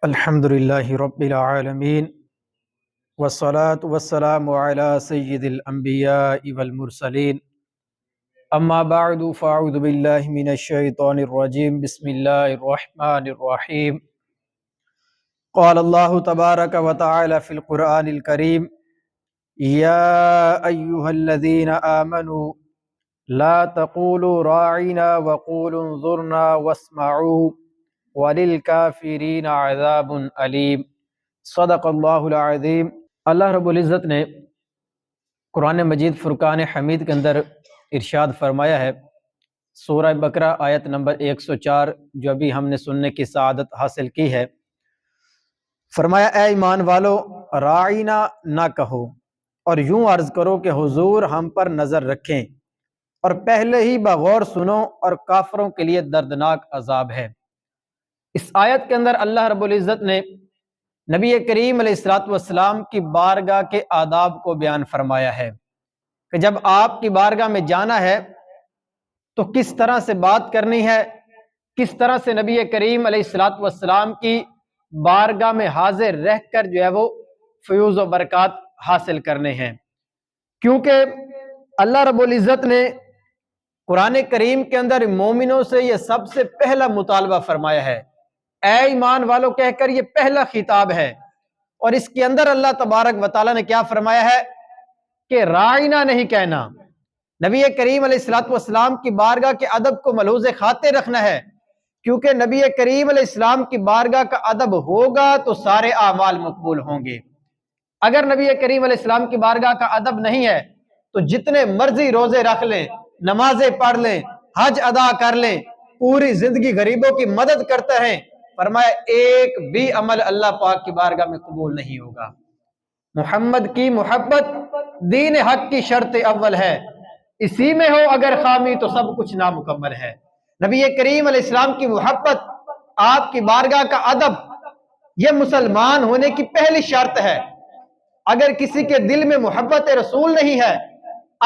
الحمد للہ رب العالمین والصلاة والسلام علی سید الانبیاء والمرسلین اما بعد فاعوذ باللہ من الشیطان الرجیم بسم اللہ الرحمن الرحیم قال اللہ تبارک وتعالی فی القرآن الکریم یا ایہا الذین آمنوا لا تقولوا راعنا وقولوا انظرنا واسمعوا وَلِلْكَافِرِينَ عَذَابٌ عَلِيمٌ صدق اللہ العظیم۔ اللہ رب العزت نے قرآن مجید فرقان حمید کے اندر ارشاد فرمایا ہے، سورہ بقرہ آیت نمبر 104 جو ابھی ہم نے سننے کی سعادت حاصل کی ہے۔ فرمایا اے ایمان والو، راعینا نہ کہو اور یوں عرض کرو کہ حضور ہم پر نظر رکھیں، اور پہلے ہی بغور سنو اور کافروں کے لیے دردناک عذاب ہے۔ اس آیت کے اندر اللہ رب العزت نے نبی کریم علیہ الصلوۃ والسلام کی بارگاہ کے آداب کو بیان فرمایا ہے کہ جب آپ کی بارگاہ میں جانا ہے تو کس طرح سے بات کرنی ہے، کس طرح سے نبی کریم علیہ الصلوۃ والسلام کی بارگاہ میں حاضر رہ کر جو ہے وہ فیوز و برکات حاصل کرنے ہیں، کیونکہ اللہ رب العزت نے قرآن کریم کے اندر مومنوں سے یہ سب سے پہلا مطالبہ فرمایا ہے، اے ایمان والو کہہ کر یہ پہلا خطاب ہے، اور اس کے اندر اللہ تبارک و تعالیٰ نے کیا فرمایا ہے کہ راعینا نہیں کہنا۔ نبی کریم علیہ الصلوۃ والسلام کی بارگاہ کے ادب کو ملحوظ خاطر رکھنا ہے، کیونکہ نبی کریم علیہ السلام کی بارگاہ کا ادب ہوگا تو سارے اعمال مقبول ہوں گے۔ اگر نبی کریم علیہ السلام کی بارگاہ کا ادب نہیں ہے تو جتنے مرضی روزے رکھ لیں، نمازیں پڑھ لیں، حج ادا کر لیں، پوری زندگی غریبوں کی مدد کرتے ہیں، فرمایا ایک بھی عمل اللہ پاک کی بارگاہ میں قبول نہیں ہوگا۔ محمد کی محبت دین حق کی شرط اول ہے، اسی میں ہو اگر خامی تو سب کچھ نامکمل ہے۔ نبی کریم علیہ السلام کی محبت، آپ کی بارگاہ کا ادب، یہ مسلمان ہونے کی پہلی شرط ہے۔ اگر کسی کے دل میں محبت رسول نہیں ہے،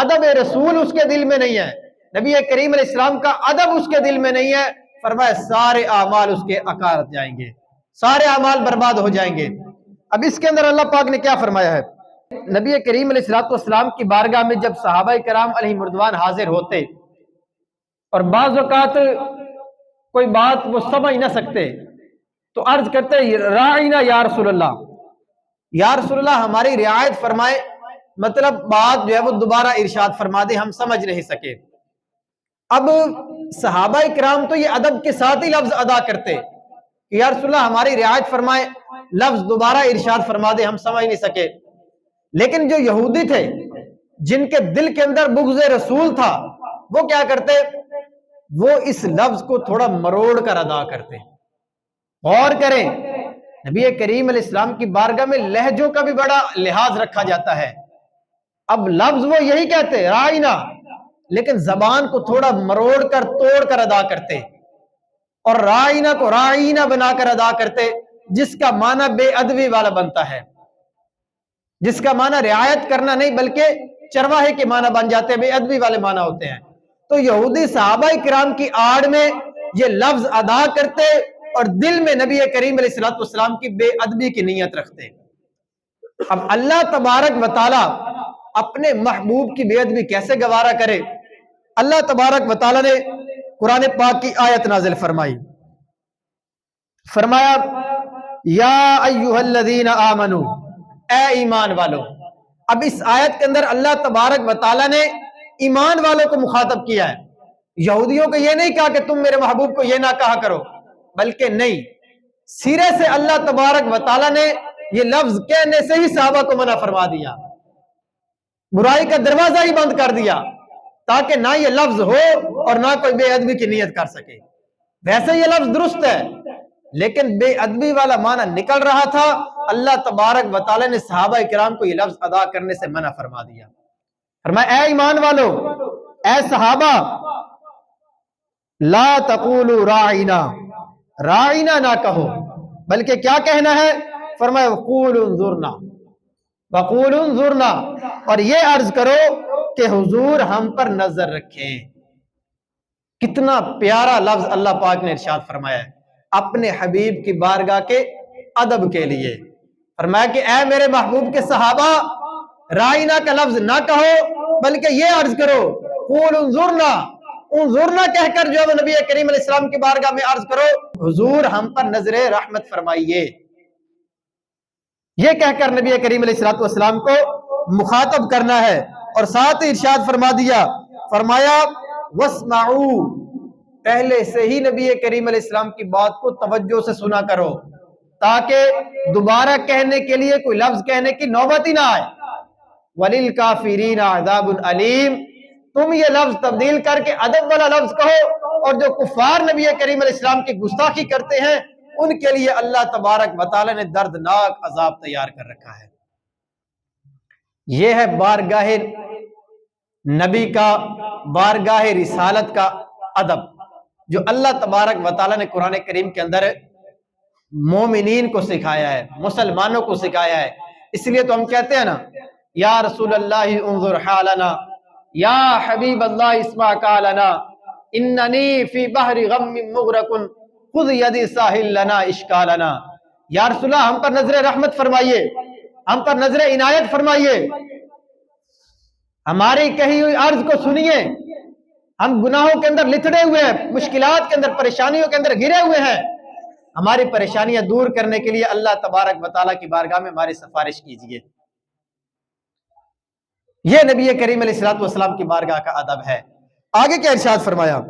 ادب رسول اس کے دل میں نہیں ہے، نبی کریم علیہ السلام کا ادب اس کے دل میں نہیں ہے، فرمایا سارے اعمال اس کے اکارت جائیں گے، سارے اعمال برباد ہو جائیں گے۔ اب اس کے اندر اللہ پاک نے کیا فرمایا ہے، نبی کریم علیہ السلام کی بارگاہ میں جب صحابہ کرام علیہ مردوان حاضر ہوتے اور بعض اوقات کوئی بات وہ سمجھ نہ سکتے تو عرض کرتے راعینا یا رسول اللہ، یا رسول اللہ ہماری رعایت فرمائے، مطلب بات جو ہے وہ دوبارہ ارشاد فرما دے، ہم سمجھ نہیں سکے۔ اب صحابہ کرام تو یہ ادب کے ساتھ ہی لفظ ادا کرتے کہ یا رسول اللہ ہماری رعایت فرمائے، لفظ دوبارہ ارشاد فرما دے، ہم سمجھ نہیں سکے۔ لیکن جو یہودی تھے جن کے دل کے اندر بغض رسول تھا، وہ کیا کرتے، وہ اس لفظ کو تھوڑا مروڑ کر ادا کرتے۔ غور کریں، نبی کریم علیہ السلام کی بارگاہ میں لہجوں کا بھی بڑا لحاظ رکھا جاتا ہے۔ اب لفظ وہ یہی کہتے راعینا، لیکن زبان کو تھوڑا مروڑ کر توڑ کر ادا کرتے، اور راعینا کو راعینا بنا کر ادا کرتے، جس کا معنی بے ادبی والا بنتا ہے، جس کا معنی رعایت کرنا نہیں بلکہ چرواہے کے معنی بن جاتے ہیں، بے ادبی والے معنی ہوتے ہیں۔ تو یہودی صحابہ کرام کی آڑ میں یہ لفظ ادا کرتے اور دل میں نبی کریم علیہ السلام کی بے ادبی کی نیت رکھتے۔ اب اللہ تبارک و تعالی اپنے محبوب کی بے ادبی کیسے گوارا کرے؟ اللہ تبارک و تعالی نے قرآن پاک کی آیت نازل فرمائی، فرمایا یا ایھا الذین آمنوا، اے ایمان والو۔ اب اس آیت کے اندر اللہ تبارک و تعالی نے ایمان والوں کو مخاطب کیا ہے، یہودیوں کو یہ نہیں کہا کہ تم میرے محبوب کو یہ نہ کہا کرو، بلکہ نہیں، سرے سے اللہ تبارک و تعالی نے یہ لفظ کہنے سے ہی صحابہ کو منع فرما دیا، برائی کا دروازہ ہی بند کر دیا، تاکہ نہ یہ لفظ ہو اور نہ کوئی بے ادبی کی نیت کر سکے۔ ویسے یہ لفظ درست ہے، لیکن بے ادبی والا معنی نکل رہا تھا، اللہ تبارک و تعالی نے صحابہ کرام کو یہ لفظ ادا کرنے سے منع فرما دیا۔ فرمایا اے ایمان والو، اے صحابہ، لا تقولوا راعینا، راعینا نہ کہو، بلکہ کیا کہنا ہے، فرمایا وقولوا انظرنا، وقولوا انظرنا، اور یہ عرض کرو کہ حضور ہم پر نظر رکھیں۔ کتنا پیارا لفظ اللہ پاک نے ارشاد فرمایا ہے، اپنے حبیب کی بارگاہ کے ادب کے لیے۔ فرمایا کہ اے میرے محبوب کے صحابہ، رائنا کا لفظ نہ کہو بلکہ یہ عرض کرو قول انظرنا، انظرنا کہہ کر جو نبی کریم علیہ السلام کی بارگاہ میں عرض کرو حضور ہم پر نظر رحمت فرمائیے۔ یہ کہہ کر نبی کریم علیہ السلام کو مخاطب کرنا ہے، اور ساتھ ہی ارشاد فرما دیا، فرمایا واسمعوا، پہلے سے ہی نبی کریم علیہ السلام کی بات کو توجہ سے سنا کرو تاکہ دوبارہ کہنے کے لیے کوئی لفظ کہنے کی نوبت ہی نہ آئے۔ وَلِلْكَافِرِينَ عَذَابٌ عَلِيمٌ، تم یہ لفظ تبدیل کر کے ادب والا لفظ کہو، اور جو کفار نبی کریم علیہ السلام کی گستاخی کرتے ہیں ان کے لیے اللہ تبارک و تعالی نے دردناک عذاب تیار کر رکھا ہے۔ یہ ہے بارگاہ نبی کا، بارگاہ رسالت کا ادب جو اللہ تبارک و تعالی نے قرآن کریم کے اندر مومنین کو سکھایا ہے، مسلمانوں کو سکھایا ہے۔ اس لیے تو ہم کہتے ہیں نا، یا رسول اللہ انظر حالنا، یا حبیب اللہ اسمع قالنا، اننی فی بحر غم مغرق خذ یدی ساحل لنا اشکالنا۔ یا رسول اللہ ہم پر نظر رحمت فرمائیے، ہم پر نظر عنایت فرمائیے، ہماری کہی ہوئی عرض کو سنیے، ہم گناہوں کے اندر لتڑے ہوئے ہیں، مشکلات کے اندر، پریشانیوں کے اندر گھرے ہوئے ہیں، ہماری پریشانیاں دور کرنے کے لیے اللہ تبارک و تعالیٰ کی بارگاہ میں ہماری سفارش کیجیے۔ یہ نبی کریم علیہ السلام کی بارگاہ کا ادب ہے۔ آگے کیا ارشاد فرمایا؟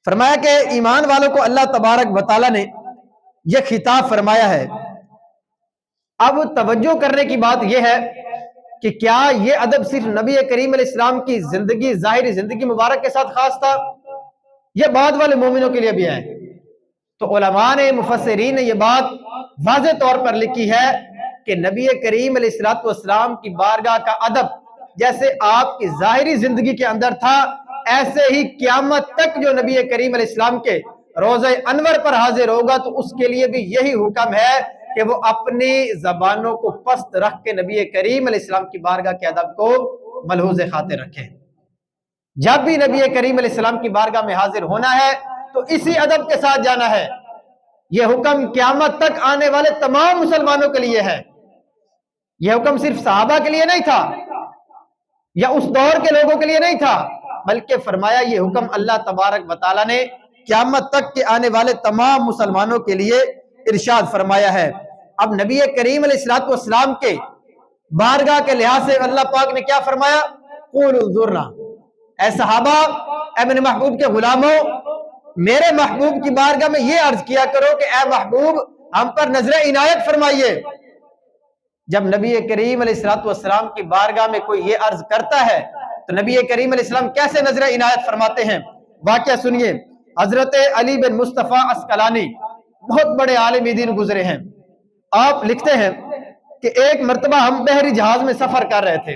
فرمایا کہ ایمان والوں کو اللہ تبارک و تعالیٰ نے یہ خطاب فرمایا ہے۔ اب توجہ کرنے کی بات یہ ہے کہ کیا یہ ادب صرف نبی کریم علیہ السلام کی زندگی، ظاہری زندگی مبارک کے ساتھ خاص تھا، یہ بعد والے مومنوں کے لیے بھی ہے؟ تو علماء نے، مفسرین نے یہ بات واضح طور پر لکھی ہے کہ نبی کریم علیہ السلام کی بارگاہ کا ادب جیسے آپ کی ظاہری زندگی کے اندر تھا، ایسے ہی قیامت تک جو نبی کریم علیہ السلام کے روضہ انور پر حاضر ہوگا تو اس کے لیے بھی یہی حکم ہے کہ وہ اپنی زبانوں کو پست رکھ کے نبی کریم علیہ السلام کی بارگاہ کے ادب کو ملحوظ خاطر رکھیں۔ جب بھی نبی کریم علیہ السلام کی بارگاہ میں حاضر ہونا ہے تو اسی ادب کے ساتھ جانا ہے۔ یہ حکم قیامت تک آنے والے تمام مسلمانوں کے لیے ہے، یہ حکم صرف صحابہ کے لیے نہیں تھا یا اس دور کے لوگوں کے لیے نہیں تھا، بلکہ فرمایا یہ حکم اللہ تبارک و تعالیٰ نے قیامت تک کے آنے والے تمام مسلمانوں کے لیے ارشاد فرمایا ہے۔ اب نبی کریم علیہ السلام کے بارگاہ کے لحاظ سے اللہ پاک نے کیا فرمایا؟ قول انظرنا، اے صحابہ، اے میرے محبوب کے غلاموں، میرے محبوب کی بارگاہ میں یہ عرض کیا کرو کہ اے محبوب ہم پر نظر عنایت فرمائیے۔ جب نبی کریم علیہ السلام کی بارگاہ میں کوئی یہ عرض کرتا ہے تو نبی کریم علیہ السلام کیسے نظر عنایت فرماتے ہیں؟ واقعہ سنیے۔ حضرت علی بن مصطفیٰ عسقلانی بہت بڑے عالم دین گزرے ہیں۔ آپ لکھتے ہیں کہ ایک مرتبہ ہم بحری جہاز میں سفر کر رہے تھے،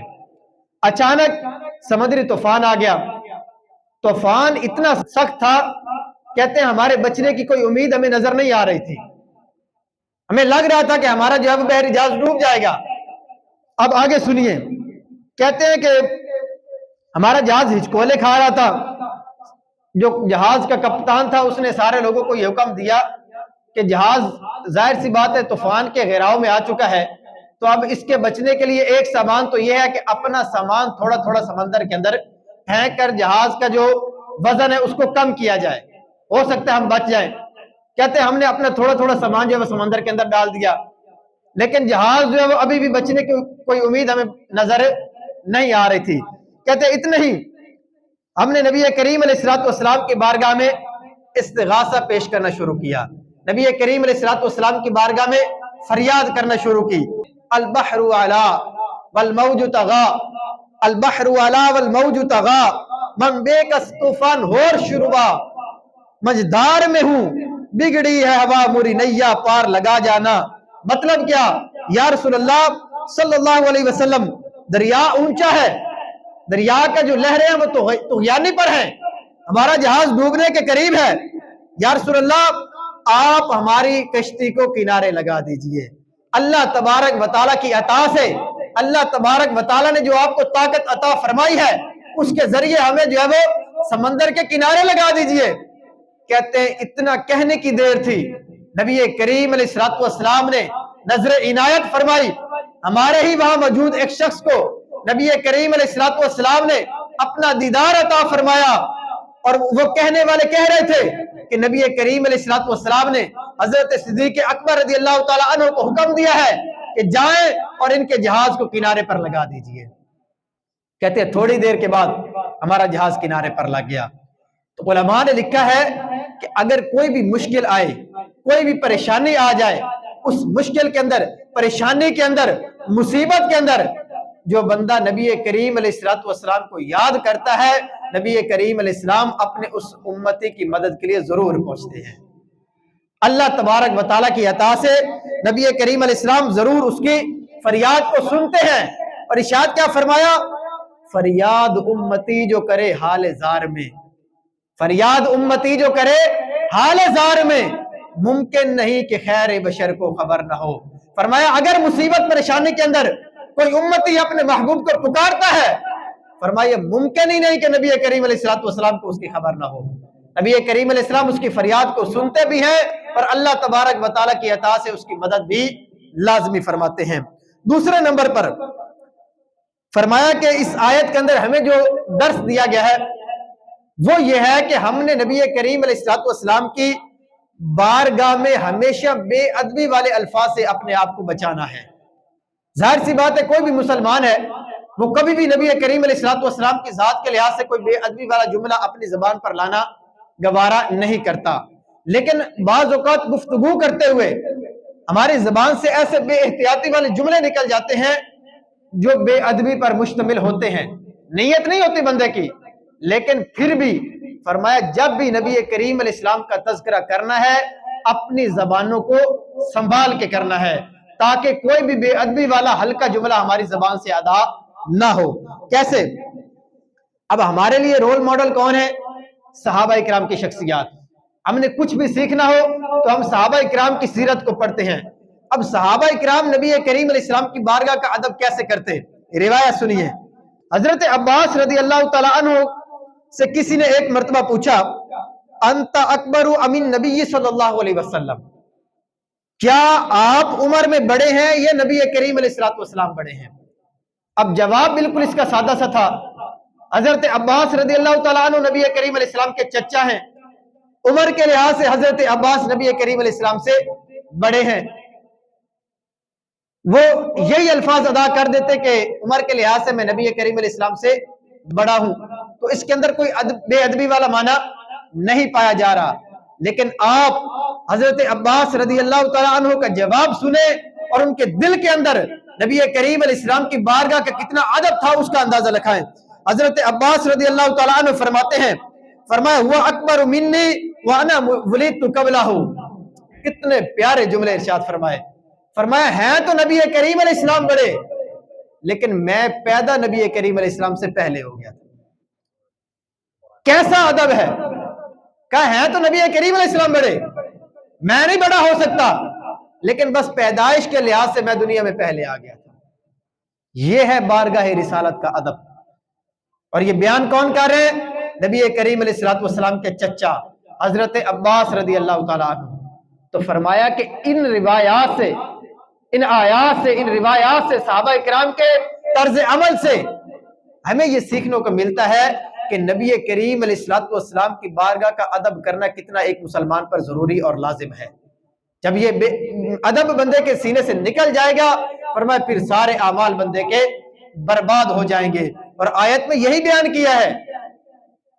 اچانک سمندری طوفان آ گیا۔ طوفان اتنا سخت تھا، کہتے ہیں ہمارے بچنے کی کوئی امید ہمیں نظر نہیں آ رہی تھی، ہمیں لگ رہا تھا کہ ہمارا جو ہے بحری جہاز ڈوب جائے گا۔ اب آگے سنیے، کہتے ہیں کہ ہمارا جہاز ہچکولے کھا رہا تھا۔ جو جہاز کا کپتان تھا اس نے سارے لوگوں کو یہ حکم دیا کہ جہاز ظاہر سی بات ہے طوفان کے گھیراؤ میں آ چکا ہے، تو اب اس کے بچنے کے لیے ایک سامان تو یہ ہے کہ اپنا سامان تھوڑا تھوڑا سمندر کے اندر پھینک کر جہاز کا جو وزن ہے اس کو کم کیا جائے، ہو سکتا ہے ہم بچ جائیں۔ کہتے ہیں ہم نے اپنا تھوڑا تھوڑا سامان جو ہے سمندر کے اندر ڈال دیا، لیکن جہاز جو ہے وہ ابھی بھی بچنے کی کوئی امید ہمیں نظر نہیں آ رہی تھی۔ کہتے ہیں اتنا ہی ہم نے نبی کریم علیہ السلام کی بارگاہ میں استغاثہ پیش کرنا شروع کیا، نبی کریم علیہ السلام کی بارگاہ میں فریاد کرنا شروع کی۔ البحر علا والموج طغا، البحر علا والموج طغا، من بے کس طوفان ہور شروع، مجدار میں ہوں بگڑی ہے ہوا موری نیا پار لگا جانا۔ مطلب کیا؟ یا رسول اللہ صلی اللہ علیہ وسلم، دریا اونچا ہے، دریا کا جو لہریں ہیں وہ طغیانی پر ہیں، ہمارا جہاز ڈوبنے کے قریب ہے، یا رسول اللہ آپ ہماری کشتی کو کنارے لگا دیجئے۔ اللہ تبارک و تعالیٰ کی عطا سے، اللہ تبارک و تعالیٰ نے جو آپ کو طاقت عطا فرمائی ہے اس کے ذریعے ہمیں جو ہے وہ سمندر کے کنارے لگا دیجئے۔ کہتے ہیں اتنا کہنے کی دیر تھی نبی کریم علیہ الصلوۃ والسلام نے نظر عنایت فرمائی، ہمارے ہی وہاں موجود ایک شخص کو نبی کریم علیہ الصلوۃ والسلام نے اپنا دیدار عطا فرمایا، اور وہ کہنے والے کہہ رہے تھے کہ نبی کریم علیہ الصلوۃ والسلام نے حضرت صدیق اکبر رضی اللہ تعالی عنہ کو حکم دیا ہے کہ جائیں اور ان کے جہاز کو کنارے پر لگا دیجئے۔ کہتے ہیں تھوڑی دیر کے بعد ہمارا جہاز کنارے پر لگ گیا۔ تو علماء نے لکھا ہے کہ اگر کوئی بھی مشکل آئے، کوئی بھی پریشانی آ جائے، اس مشکل کے اندر، پریشانی کے اندر، مصیبت کے اندر جو بندہ نبی کریم علیہ الصلوۃ والسلام کو یاد کرتا ہے، نبی کریم علیہ السلام اپنے اس امتی کی مدد کے لیے ضرور پہنچتے ہیں۔ اللہ تبارک و تعالیٰ کی عطا سے نبی کریم علیہ السلام ضرور اس کی فریاد کو سنتے ہیں، اور ارشاد کیا فرمایا؟ فریاد امتی جو کرے حال زار میں، فریاد امتی جو کرے حال زار میں، ممکن نہیں کہ خیر بشر کو خبر نہ ہو۔ فرمایا اگر مصیبت پریشانی کے اندر کوئی امتی اپنے محبوب کو پکارتا ہے، فرمایا ممکن ہی نہیں کہ نبی کریم علیہ الصلوۃ والسلام کو اس کی خبر نہ ہو۔ نبی کریم علیہ السلام اس کی فریاد کو سنتے بھی ہیں، اور اللہ تبارک و تعالیٰ کی عطا سے اس کی مدد بھی لازمی فرماتے ہیں۔ دوسرے نمبر پر فرمایا کہ اس آیت کے اندر ہمیں جو درس دیا گیا ہے وہ یہ ہے کہ ہم نے نبی کریم علیہ الصلوۃ والسلام کی بارگاہ میں ہمیشہ بے ادبی والے الفاظ سے اپنے آپ کو بچانا ہے۔ ظاہر سی بات ہے کوئی بھی مسلمان ہے وہ کبھی بھی نبی کریم علیہ الصلوۃ والسلام کی ذات کے لحاظ سے کوئی بے ادبی والا جملہ اپنی زبان پر لانا گوارا نہیں کرتا، لیکن بعض اوقات گفتگو کرتے ہوئے ہماری زبان سے ایسے بے احتیاطی والے جملے نکل جاتے ہیں جو بے ادبی پر مشتمل ہوتے ہیں، نیت نہیں ہوتی بندے کی، لیکن پھر بھی فرمایا جب بھی نبی کریم علیہ السلام کا تذکرہ کرنا ہے اپنی زبانوں کو سنبھال کے کرنا ہے، تاکہ کوئی بھی بے ادبی والا ہلکا جملہ ہماری زبان سے ادا نہ ہو۔ کیسے؟ اب ہمارے لیے رول ماڈل کون ہے؟ صحابہ اکرام کی شخصیات۔ ہم نے کچھ بھی سیکھنا ہو تو ہم صحابہ اکرام کی سیرت کو پڑھتے ہیں۔ اب صحابہ اکرام نبی کریم علیہ السلام کی بارگاہ کا ادب کیسے کرتے؟ روایت سنیے۔ حضرت عباس رضی اللہ تعالی عنہ سے کسی نے ایک مرتبہ پوچھا انت اکبر امین نبی صلی اللہ علیہ وسلم، کیا آپ عمر میں بڑے ہیں یا نبی کریم علیہ الصلوۃ والسلام بڑے ہیں؟ اب جواب بالکل اس کا سادہ سا تھا۔ حضرت عباس رضی اللہ تعالیٰ عنہ نبی کریم علیہ السلام کے چچا ہیں، عمر کے لحاظ سے حضرت عباس نبی کریم علیہ السلام سے بڑے ہیں۔ وہ یہی الفاظ ادا کر دیتے کہ عمر کے لحاظ سے میں نبی کریم علیہ السلام سے بڑا ہوں، تو اس کے اندر کوئی بے ادبی والا معنی نہیں پایا جا رہا، لیکن آپ حضرت عباس رضی اللہ تعالیٰ عنہ کا جواب سنیں اور ان کے دل کے اندر نبی کریم علیہ السلام کی بارگاہ کا کتنا ادب تھا اس کا اندازہ لگائیں۔ حضرت عباس رضی اللہ تعالیٰ عنہ فرماتے ہیں، فرمایا ہوا اکبر منی وانا ولدت قبلہ، کتنے پیارے جملے ارشاد فرمائے۔ فرمایا ہیں تو نبی کریم علیہ السلام بڑے، لیکن میں پیدا نبی کریم علیہ السلام سے پہلے ہو گیا تھا۔ کیسا ادب ہے؟ کہا ہیں تو نبی کریم علیہ السلام بڑے، میں نہیں بڑا ہو سکتا، لیکن بس پیدائش کے لحاظ سے میں دنیا میں پہلے آ گیا تھا۔ یہ ہے بارگاہ رسالت کا ادب، اور یہ بیان کون کر رہے ہیں؟ نبی کریم علیہ الصلوۃ والسلام کے چچا حضرت عباس رضی اللہ تعالیٰ عنہ۔ تو فرمایا کہ ان روایات سے، ان آیات سے، ان روایات سے، صحابہ اکرام کے طرز عمل سے ہمیں یہ سیکھنے کو ملتا ہے کہ نبی کریم علیہ الصلوۃ والسلام کی بارگاہ کا ادب کرنا کتنا ایک مسلمان پر ضروری اور لازم ہے۔ جب یہ ادب بندے کے سینے سے نکل جائے گا، فرمایا پھر سارے اعمال بندے کے برباد ہو جائیں گے۔ اور آیت میں یہی بیان کیا ہے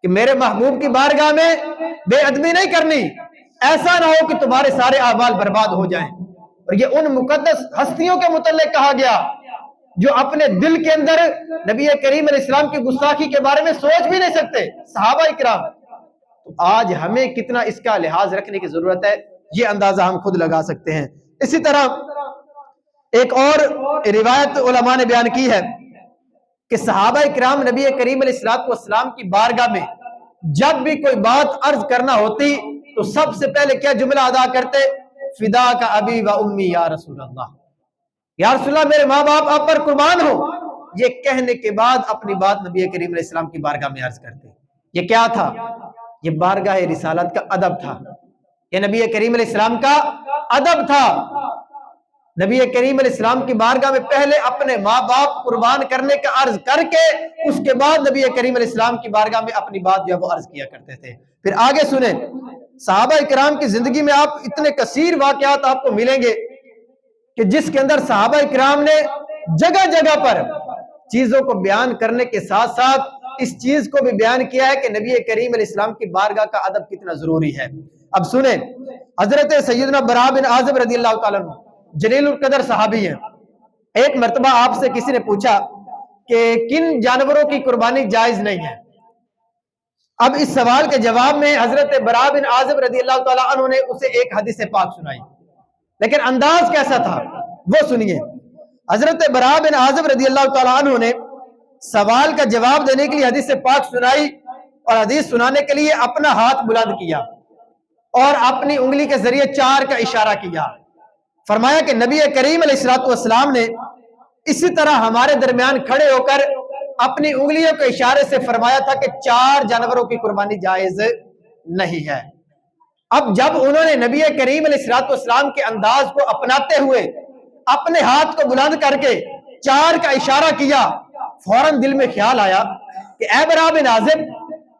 کہ میرے محبوب کی بارگاہ میں بے ادبی نہیں کرنی، ایسا نہ ہو کہ تمہارے سارے اعمال برباد ہو جائیں۔ اور یہ ان مقدس ہستیوں کے متعلق کہا گیا جو اپنے دل کے اندر نبی کریم علیہ السلام کی گستاخی کے بارے میں سوچ بھی نہیں سکتے، صحابہ اکرام۔ تو آج ہمیں کتنا اس کا لحاظ رکھنے کی ضرورت ہے، یہ اندازہ ہم خود لگا سکتے ہیں۔ اسی طرح ایک اور روایت علماء نے بیان کی ہے کہ صحابہ اکرام نبی کریم علیہ الصلوۃ والسلام کی بارگاہ میں جب بھی کوئی بات عرض کرنا ہوتی تو سب سے پہلے کیا جملہ ادا کرتے؟ فدا کا ابی و امی یا رسول اللہ، یا رسول اللہ میرے ماں باپ آپ پر قربان ہو۔ یہ کہنے کے بعد اپنی بات نبی کریم علیہ السلام کی بارگاہ میں عرض کرتے۔ یہ کیا تھا؟ یہ بارگاہ رسالت کا ادب تھا، یہ نبی کریم علیہ السلام کا ادب تھا نبی کریم علیہ السلام کی بارگاہ میں پہلے اپنے ماں باپ قربان کرنے کا عرض کر کے اس کے بعد نبی کریم علیہ السلام کی بارگاہ میں اپنی بات جو ہے وہ عرض کیا کرتے تھے۔ پھر آگے سنیں، صحابہ کرام کی زندگی میں آپ اتنے کثیر واقعات آپ کو ملیں گے کہ جس کے اندر صحابہ کرام نے جگہ جگہ پر چیزوں کو بیان کرنے کے ساتھ ساتھ اس چیز کو بھی بیان کیا ہے کہ نبی کریم علیہ السلام کی بارگاہ کا ادب کتنا ضروری ہے۔ اب سنیں، حضرت سیدنا براء بن عازب رضی اللہ تعالیٰ عنہ جلیل القدر صحابی ہیں۔ ایک مرتبہ آپ سے کسی نے پوچھا کہ کن جانوروں کی قربانی جائز نہیں ہے؟ اب اس سوال کے جواب میں حضرت براء بن عازب رضی اللہ تعالیٰ عنہ نے اسے ایک حدیث پاک سنائی، لیکن انداز کیسا تھا وہ سنیے۔ حضرت براء بن عازب رضی اللہ تعالیٰ عنہ نے سوال کا جواب دینے کے لیے حدیث پاک سنائی، اور حدیث سنانے کے لیے اپنا ہاتھ بلند کیا اور اپنی انگلی کے ذریعے 4 کا اشارہ کیا۔ فرمایا کہ نبی کریم علیہ السلام نے اسی طرح ہمارے درمیان کھڑے ہو کر اپنی انگلیوں کے اشارے سے فرمایا تھا کہ 4 جانوروں کی قربانی جائز نہیں ہے۔ اب جب انہوں نے نبی کریم علیہ السلام کے انداز کو اپناتے ہوئے اپنے ہاتھ کو بلند کر کے 4 کا اشارہ کیا، فوراً دل میں خیال آیا کہ اے براء بن عازب،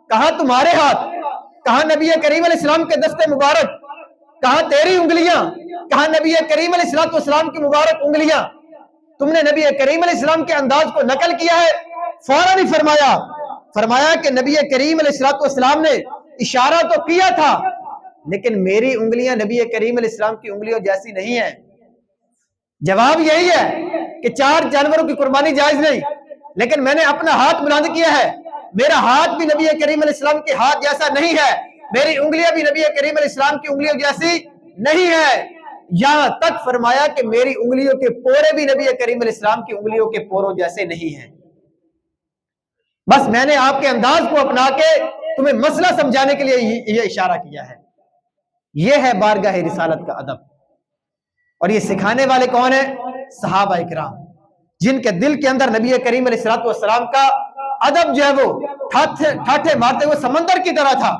کہاں تمہارے ہاتھ، کہاں نبی کریم علیہ السلام کے دست مبارک، کہاں تیری انگلیاں، کہاں نبی کریم علیہ السلام کی مبارک انگلیاں؟ تم نے نبی کریم علیہ السلام کے انداز کو نقل کیا ہے۔ فوراً ہی فرمایا کہ نبی کریم علیہ السلام نے اشارہ تو کیا تھا، لیکن میری انگلیاں نبی کریم علیہ السلام کی انگلیوں جیسی نہیں ہیں۔ جواب یہی ہے کہ 4 جانوروں کی قربانی جائز نہیں، لیکن میں نے اپنا ہاتھ بلند کیا ہے، میرا ہاتھ بھی نبی کریم علیہ السلام کے ہاتھ جیسا نہیں ہے، میری انگلیاں بھی نبی کریم علیہ السلام کی انگلیوں جیسی نہیں ہے۔ یہاں تک فرمایا کہ میری انگلیوں کے پورے بھی نبی کریم علیہ السلام کی انگلیوں کے پوروں جیسے نہیں ہیں۔ بس میں نے آپ کے انداز کو اپنا کے تمہیں مسئلہ سمجھانے کے لیے یہ اشارہ کیا ہے۔ یہ ہے بارگاہ رسالت کا ادب، اور یہ سکھانے والے کون ہیں؟ صحابہ کرام، جن کے دل کے اندر نبی کریم علیہ السلام کا ادب جو ہے وہ ٹھاٹھے مارتے ہوئے سمندر کی طرح تھا۔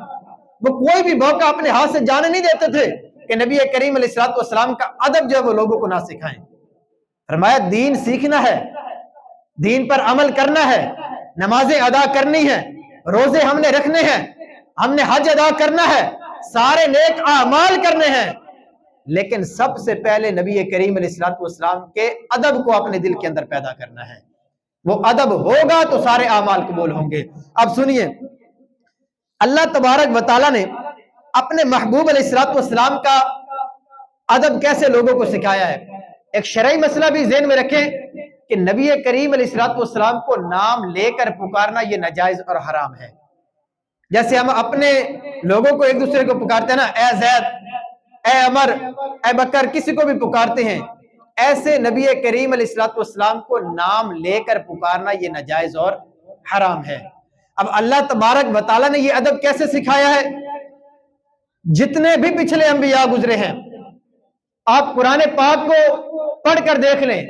وہ کوئی بھی موقع اپنے ہاتھ سے جانے نہیں دیتے تھے کہ نبی کریم علیہ السلام کا ادب جو ہے وہ لوگوں کو نہ سکھائیں۔ فرمایا دین سیکھنا ہے، دین پر عمل کرنا ہے، نمازیں ادا کرنی ہیں، روزے ہم نے رکھنے ہیں، ہم نے حج ادا کرنا ہے، سارے نیک اعمال کرنے ہیں، لیکن سب سے پہلے نبی کریم علیہ السلام کے ادب کو اپنے دل کے اندر پیدا کرنا ہے۔ وہ ادب ہوگا تو سارے اعمال قبول ہوں گے۔ اب سنیے، اللہ تبارک و تعالیٰ نے اپنے محبوب علیہ السلام کا ادب کیسے لوگوں کو سکھایا ہے۔ ایک شرعی مسئلہ بھی ذہن میں رکھیں کہ نبی کریم علیہ السلام کو نام لے کر پکارنا یہ ناجائز اور حرام ہے۔ جیسے ہم اپنے لوگوں کو ایک دوسرے کو پکارتے ہیں نا، اے زید، اے عمر، اے بکر، کسی کو بھی پکارتے ہیں، ایسے نبی کریم علیہ السلام کو نام لے کر پکارنا یہ ناجائز اور حرام ہے۔ اب اللہ تبارک و تعالیٰ نے یہ ادب کیسے سکھایا ہے؟ جتنے بھی پچھلے انبیاء گزرے ہیں، آپ قرآن پاک کو پڑھ کر دیکھ لیں،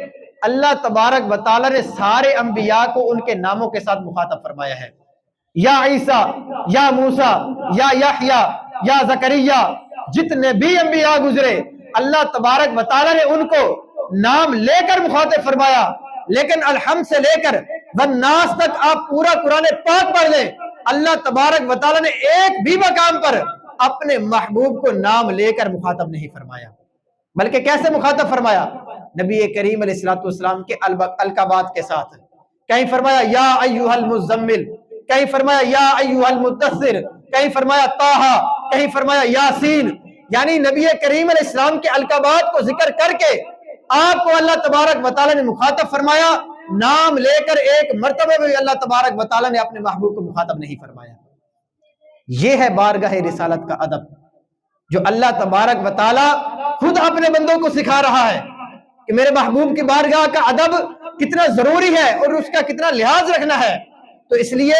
اللہ تبارک و تعالیٰ نے سارے انبیاء کو ان کے ناموں کے ساتھ مخاطب فرمایا ہے۔ یا عیسیٰ، یا موسیٰ، یا یحییٰ، یا زکریا، جتنے بھی انبیاء گزرے اللہ تبارک و تعالیٰ نے ان کو نام لے کر مخاطب فرمایا۔ لیکن الحمد سے لے کر والناس تک آپ پورا قرآن پاک پڑھ لیں، اللہ تبارک و تعالیٰ نے ایک بھی مقام پر اپنے محبوب کو نام لے کر مخاطب نہیں فرمایا، بلکہ کیسے مخاطب فرمایا؟ نبی کریم علیہ السلام کے القابات کے ساتھ۔ کہیں فرمایا یا ایھا المزمل، کہیں فرمایا یا ایھا المدثر، کہیں فرمایا طٰہٰ، کہیں فرمایا یاسین۔ یعنی نبی کریم علیہ السلام کے القابات کو ذکر کر کے آپ کو اللہ تبارک و تعالیٰ نے مخاطب فرمایا، نام لے کر ایک مرتبہ بھی اللہ تبارک و تعالیٰ نے اپنے محبوب کو مخاطب نہیں فرمایا۔ یہ ہے بارگاہ رسالت کا ادب، جو اللہ تبارک و تعالیٰ خود اپنے بندوں کو سکھا رہا ہے کہ میرے محبوب کی بارگاہ کا ادب کتنا ضروری ہے اور اس کا کتنا لحاظ رکھنا ہے۔ تو اس لیے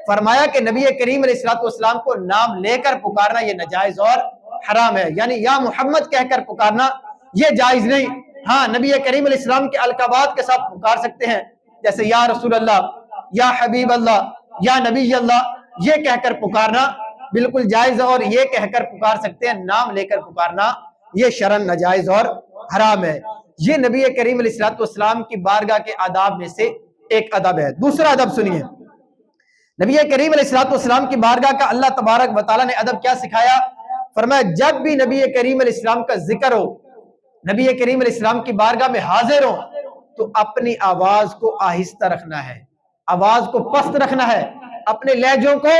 فرمایا کہ نبی کریم علیہ السلام کو نام لے کر پکارنا یہ ناجائز اور حرام ہے، یعنی یا محمد کہہ کر پکارنا یہ جائز نہیں۔ ہاں، نبی کریم علیہ السلام کے القابات کے ساتھ پکار سکتے ہیں، جیسے یا رسول اللہ، یا حبیب اللہ، یا نبی اللہ، یہ کہہ کر پکارنا بالکل جائز ہے، اور یہ کہہ کر پکار سکتے ہیں، نام لے کر پکارنا یہ شرعن ناجائز اور حرام ہے۔ یہ نبی کریم علیہ السلام کی بارگاہ کے آداب میں سے ایک ادب ہے۔ دوسرا ادب سنیے، نبی کریم علیہ السلام کی بارگاہ کا اللہ تبارک و تعالیٰ نے ادب کیا سکھایا؟ فرمایا جب بھی نبی کریم علیہ السلام کا ذکر ہو، نبی کریم علیہ السلام کی بارگاہ میں حاضر ہو، تو اپنی آواز کو آہستہ رکھنا ہے، آواز کو پست رکھنا ہے، اپنے لہجوں کو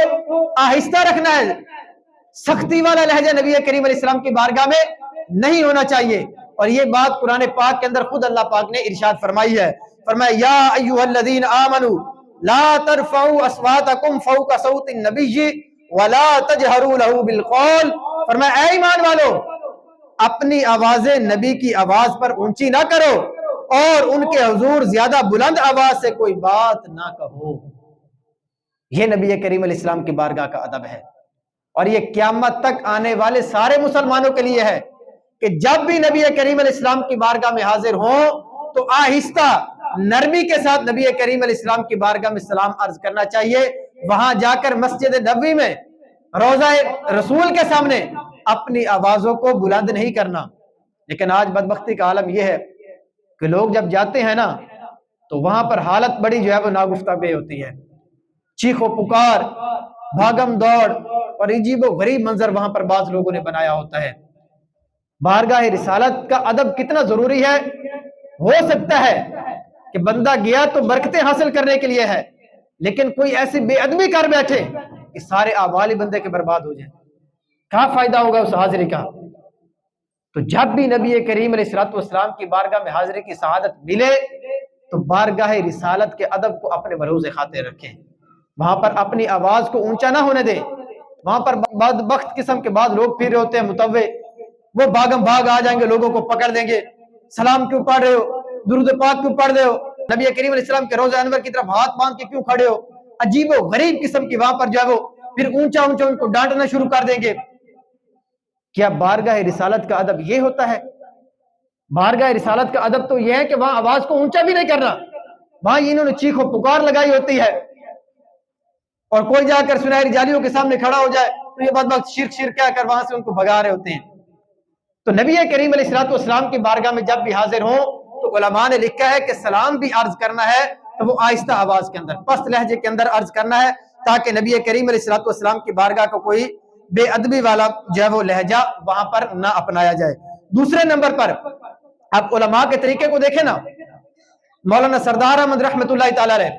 آہستہ رکھنا ہے۔ سختی والا لہجہ نبی کریم علیہ السلام کی بارگاہ میں نہیں ہونا چاہیے، اور یہ بات قرآن پاک کے اندر خود اللہ پاک نے ارشاد فرمائی ہے۔ فرمایا یا ایھا الذین آمنوا لا ترفعوا اصواتکم فوق صوت النبی ولا تجہروا لہ بالقول۔ فرمایا اے ایمان والو، اپنی آوازیں نبی کی آواز پر اونچی نہ کرو اور ان کے حضور زیادہ بلند آواز سے کوئی بات نہ کہو۔ یہ نبی کریم علیہ السلام کی بارگاہ کا ادب ہے، اور یہ قیامت تک آنے والے سارے مسلمانوں کے لیے ہے کہ جب بھی نبی کریم علیہ السلام کی بارگاہ میں حاضر ہوں تو آہستہ نرمی کے ساتھ نبی کریم علیہ السلام کی بارگاہ میں سلام عرض کرنا چاہیے۔ وہاں جا کر مسجد نبوی میں روضہ رسول کے سامنے اپنی آوازوں کو بلند نہیں کرنا۔ لیکن آج بدبختی کا عالم یہ ہے کہ لوگ جب جاتے ہیں نا تو وہاں پر حالت بڑی جو ہے وہ ناگفتگو ہوتی ہے، چیخ و پکار، بھاگم دوڑ اور عجیب و غریب منظر وہاں پر بعض لوگوں نے بنایا ہوتا ہے۔ بارگاہ رسالت کا ادب کتنا ضروری ہے؟ ہو سکتا ہے کہ بندہ گیا تو برکتیں حاصل کرنے کے لیے ہے، لیکن کوئی ایسی بے ادبی کر بیٹھے کہ سارے اعمال بندے کے برباد ہو جائیں، کہاں فائدہ ہوگا اس حاضری کا؟ تو جب بھی نبی کریم علیہ السلام کی بارگاہ میں حاضری کی سعادت ملے تو بارگاہ رسالت کے ادب کو اپنے ملحوظ خاطر رکھیں، وہاں پر اپنی آواز کو اونچا نہ ہونے دیں۔ وہاں پر بدبخت قسم کے بعض لوگ پھر رہے ہوتے ہیں متوع، وہ بھاگم بھاگ آ جائیں گے، لوگوں کو پکڑ دیں گے، سلام کیوں پڑھ رہے ہو، درود پاک کیوں پڑھ رہے ہو، نبی کریم علیہ السلام کے روضہ انور کی طرف ہاتھ باندھ کے کیوں کھڑے ہو، عجیب و غریب قسم کی وہاں پر جو ہے وہ پھر اونچا اونچا ان کو ڈانٹنا شروع کر دیں گے۔ کیا بارگاہ رسالت کا ادب یہ ہوتا ہے؟ بارگاہ رسالت کا ادب تو یہ ہے کہ وہاں آواز کو اونچا بھی نہیں کرنا، وہاں انہوں نے چیخ و پکار لگائی ہوتی ہے، اور کوئی جا کر سنہری جالیوں کے سامنے کھڑا ہو جائے تو یہ بدبخت شرک شرک کہہ کر وہاں سے ان کو بھگا رہے ہوتے ہیں۔ تو نبی کریم علیہ السلام کی بارگاہ میں جب بھی حاضر ہوں تو علماء نے لکھا ہے کہ سلام بھی عرض کرنا ہے تو وہ آہستہ آواز کے اندر، پست لہجے کے اندر عرض کرنا ہے، تاکہ نبی کریم علیہ السلام کی بارگاہ کو کوئی بے ادبی والا جو ہے وہ لہجہ وہاں پر نہ اپنایا جائے۔ دوسرے نمبر پر آپ علماء کے طریقے کو دیکھیں نا، مولانا سردار احمد رحمۃ اللہ تعالی علیہ،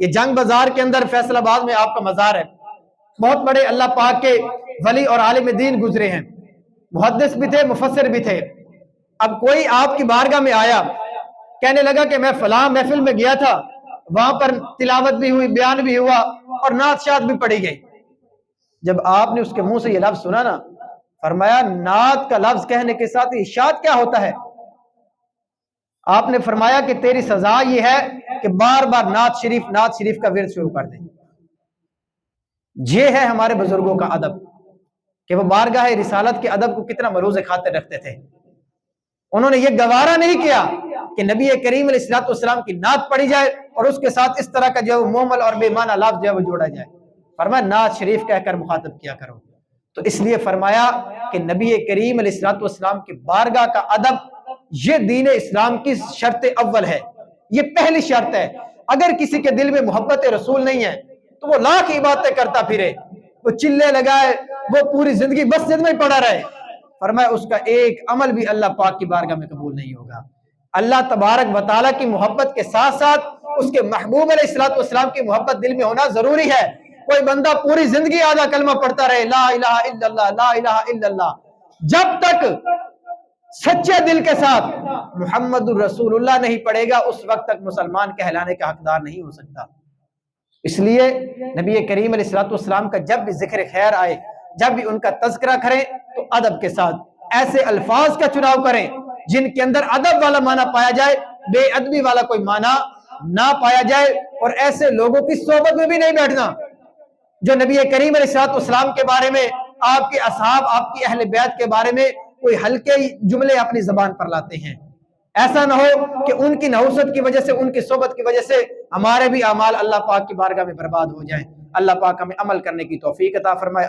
یہ جنگ بازار کے اندر فیصل آباد میں آپ کا مزار ہے، بہت بڑے اللہ پاک کے ولی اور عالم دین گزرے ہیں، محدث بھی تھے، مفسر بھی تھے۔ اب کوئی آپ کی بارگاہ میں آیا، کہنے لگا کہ میں فلاں محفل میں گیا تھا، وہاں پر تلاوت بھی ہوئی، بیان بھی ہوا اور نعت شاد بھی پڑھی گئی۔ جب آپ نے اس کے منہ سے یہ لفظ سنا نا، فرمایا نعت کا لفظ کہنے کے ساتھ ارشاد کیا ہوتا ہے؟ آپ نے فرمایا کہ تیری سزا یہ ہے کہ بار بار نعت شریف کا ورد شروع کر دیں۔ یہ ہے ہمارے بزرگوں کا ادب کہ وہ بارگاہ رسالت کے ادب کو کتنا ملحوظ خاطر رکھتے تھے۔ انہوں نے یہ گوارا نہیں کیا کہ نبی کریم علیہ السلام کی نعت پڑھی جائے اور اس کے ساتھ اس طرح کا جو محمل اور بے معنی لفظ جو ہے وہ جوڑا جائے۔ فرمایا نعت شریف کہہ کر مخاطب کیا کرو۔ تو اس لیے فرمایا کہ نبی کریم علیہ السلام کی بارگاہ کا ادب یہ دین اسلام کی شرط اول ہے، یہ پہلی شرط ہے۔ اگر کسی کے دل میں محبت رسول نہیں ہے تو وہ لاکھ عبادتیں کرتا پھرے، وہ چلے لگائے، وہ پوری زندگی مسجد میں پڑا رہے، فرمایا اس کا ایک عمل بھی اللہ پاک کی بارگاہ میں قبول نہیں ہوگا۔ اللہ تبارک و تعالیٰ کی محبت کے ساتھ ساتھ اس کے محبوب علیہ السلام کی محبت دل میں ہونا ضروری ہے۔ کوئی بندہ پوری زندگی آدھا کلمہ پڑھتا رہے، لا الہ الا اللہ لا الہ الا اللہ، جب تک سچے دل کے ساتھ محمد الرسول اللہ نہیں پڑھے گا اس وقت تک مسلمان کہلانے کا حقدار نہیں ہو سکتا۔ اس لیے نبی کریم علیہ السلام کا جب بھی ذکر خیر آئے، جب بھی ان کا تذکرہ کریں تو ادب کے ساتھ ایسے الفاظ کا چناؤ کریں جن کے اندر ادب والا معنی پایا جائے، بے ادبی والا کوئی معنی نہ پایا جائے، اور ایسے لوگوں کی صحبت میں بھی نہیں بیٹھنا جو نبی کریم علیہ السلام کے بارے میں، آپ کے اصحاب، آپ کی اہل بیت کے بارے میں کوئی ہلکے جملے اپنی زبان پر لاتے ہیں۔ ایسا نہ ہو کہ ان کی نحوست کی وجہ سے، ان کی صحبت کی وجہ سے ہمارے بھی اعمال اللہ پاک کی بارگاہ میں برباد ہو جائیں۔ اللہ پاک ہمیں عمل کرنے کی توفیق عطا فرمائے۔